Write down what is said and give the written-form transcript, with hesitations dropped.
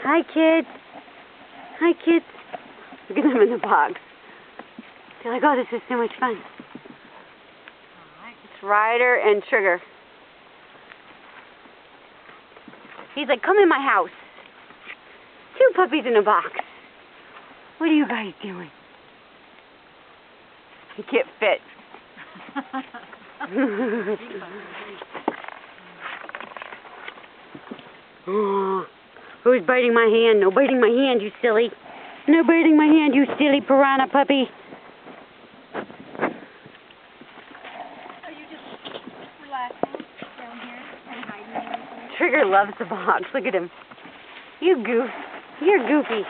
Hi, kids. Hi, kids. Look at them in the box. They're like, oh, this is so much fun. It's Ryder and Trigger. He's like, come in my house. 2 puppies in a box. What are you guys doing? You can't fit. Oh, who's biting my hand? No biting my hand, you silly. No biting my hand, you silly piranha puppy. Are you just relaxing down here and hiding in anything? Trigger loves the box. Look at him. You goof. You're goofy.